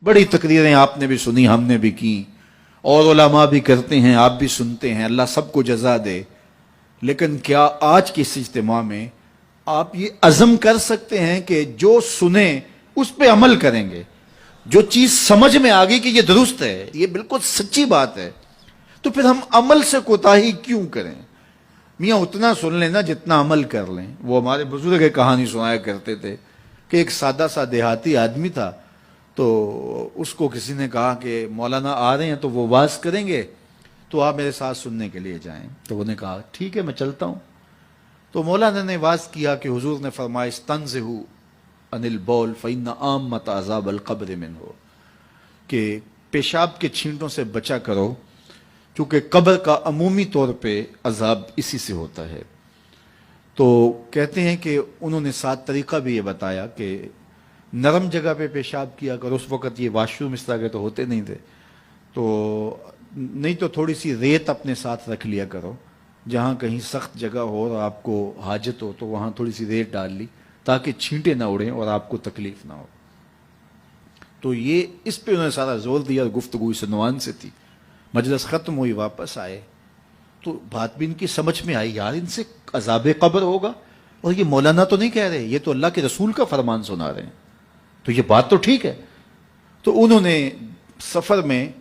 बड़ी तकरीरें आपने भी सुनी, हमने भी की, और उलमा भी करते हैं, आप भी सुनते हैं, अल्लाह सबको जजा दे। लेकिन क्या आज के इस इज्तिमा में आप ये अज़म कर सकते हैं कि जो सुने उस पर अमल करेंगे? जो चीज समझ में आ गई कि ये दुरुस्त है, ये बिल्कुल सच्ची बात है, तो फिर हम अमल से कोताही क्यों करें? मियाँ उतना सुन लेना जितना अमल कर लें। वो हमारे बुजुर्ग एक कहानी सुनाया करते थे कि एक सादा सा देहाती आदमी था, तो उसको किसी ने कहा कि मौलाना आ रहे हैं तो वो वाज करेंगे, तो आप मेरे साथ सुनने के लिए जाएं। तो उन्होंने कहा ठीक है मैं चलता हूं। तो मौलाना ने वाज किया कि हुजूर ने फरमाया इस्तंज़िहू अनिल बौल फ़इन्न आम्मत अज़ाब अल क़ब्र मिन्हु, कि पेशाब के छींटों से बचा करो क्योंकि कब्र का अमूमी तौर पे अजाब इसी से होता है। तो कहते हैं कि उन्होंने 7 तरीका भी ये बताया कि नरम जगह पे पेशाब किया करो। उस वक़्त ये वाशरूम इस तरह के तो होते नहीं थे, तो नहीं तो थोड़ी सी रेत अपने साथ रख लिया करो, जहाँ कहीं सख्त जगह हो और आपको हाजत हो तो वहाँ थोड़ी सी रेत डाल ली ताकि छींटे ना उड़ें और आपको तकलीफ ना हो। तो ये इस पे उन्होंने सारा जोर दिया और गुफ्तगू इस उन्वान से थी। मजलिस ख़त्म हुई, वापस आए तो बात भी इनकी समझ में आई, यार इनसे अज़ाब क़ब्र होगा, और ये मौलाना तो नहीं कह रहे, ये तो अल्लाह के रसूल का फरमान सुना रहे हैं, तो ये बात तो ठीक है। तो उन्होंने सफ़र में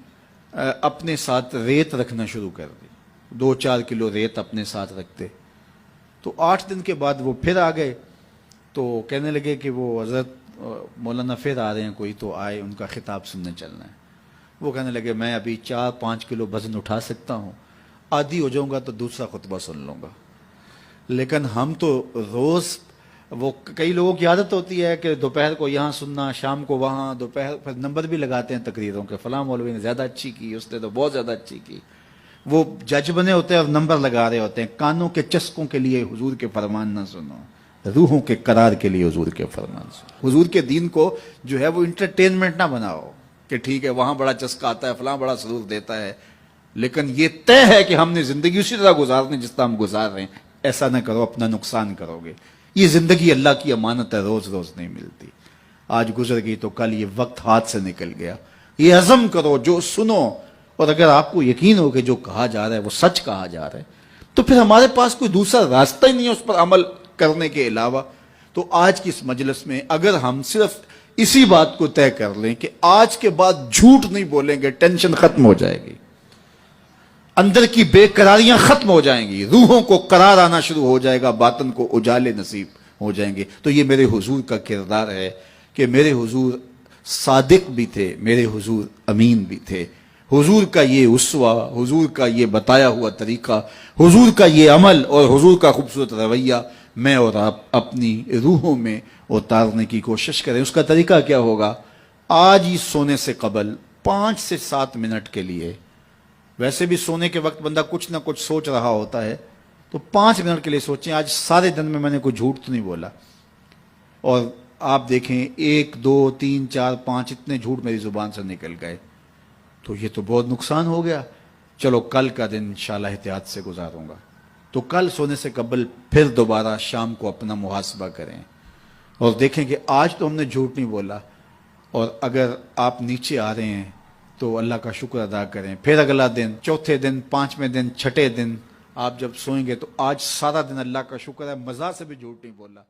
अपने साथ रेत रखना शुरू कर दी, 2-4 किलो रेत अपने साथ रखते। तो 8 दिन के बाद वो फिर आ गए, तो कहने लगे कि वो हज़रत मौलाना फिर आ रहे हैं कोई, तो आए, उनका खिताब सुनने चलना है। वो कहने लगे मैं अभी 4-5 किलो वजन उठा सकता हूँ, आदी हो जाऊंगा तो दूसरा खुतबा सुन लूंगा। लेकिन हम तो रोज, वो कई लोगों की आदत होती है कि दोपहर को यहाँ सुनना, शाम को वहाँ, दोपहर पर नंबर भी लगाते हैं तकरीरों के, फलां मौलवी ने ज़्यादा अच्छी की, उसने तो बहुत ज़्यादा अच्छी की। वो जज बने होते हैं और नंबर लगा रहे होते हैं। कानों के चस्कों के लिए हुजूर के फरमान ना सुनो, रूहों के करार के लिए हुजूर के फरमान सुनो। हुजूर के दीन को जो है वो इंटरटेनमेंट ना बनाओ कि ठीक है वहां बड़ा चस्का आता है, फलां बड़ा सरूर देता है, लेकिन ये तय है कि हमने जिंदगी उसी तरह गुजारनी जिस तरह हम गुजार रहे हैं। ऐसा ना करो, अपना नुकसान करोगे। ये जिंदगी अल्लाह की अमानत है, रोज रोज नहीं मिलती। आज गुजर गई तो कल ये वक्त हाथ से निकल गया। ये अज़म करो, जो सुनो, और अगर आपको यकीन हो कि जो कहा जा रहा है वो सच कहा जा रहा है, तो फिर हमारे पास कोई दूसरा रास्ता ही नहीं है उस पर अमल करने के अलावा। तो आज की इस मजलिस में अगर हम सिर्फ इसी बात को तय कर लें कि आज के बाद झूठ नहीं बोलेंगे, टेंशन खत्म हो जाएगी, अंदर की बेकरारियां खत्म हो जाएंगी, रूहों को करार आना शुरू हो जाएगा, बातन को उजाले नसीब हो जाएंगे। तो ये मेरे हुजूर का किरदार है कि मेरे हुजूर सादिक भी थे, मेरे हुजूर अमीन भी थे। हुजूर का ये उसवा, हुजूर का ये बताया हुआ तरीका, हुजूर का ये अमल और हुजूर का खूबसूरत रवैया मैं और आप अपनी रूहों में उतारने की कोशिश करें। उसका तरीका क्या होगा? आज ही सोने से कबल 5 से 7 मिनट के लिए, वैसे भी सोने के वक्त बंदा कुछ ना कुछ सोच रहा होता है, तो 5 मिनट के लिए सोचें आज सारे दिन में मैंने कोई झूठ तो नहीं बोला। और आप देखें 1, 2, 3, 4, 5 इतने झूठ मेरी जुबान से निकल गए, तो ये तो बहुत नुकसान हो गया। चलो कल का दिन इंशाल्लाह एहतियात से गुजारूंगा। तो कल सोने से कबल फिर दोबारा शाम को अपना मुहासबा करें और देखें कि आज तो हमने झूठ नहीं बोला। और अगर आप नीचे आ रहे हैं तो अल्लाह का शुक्र अदा करें। फिर अगला दिन, चौथे दिन, 5वें दिन, 6ठे दिन आप जब सोएंगे तो आज सारा दिन अल्लाह का शुक्र है मज़ा से भी झूठ नहीं बोला।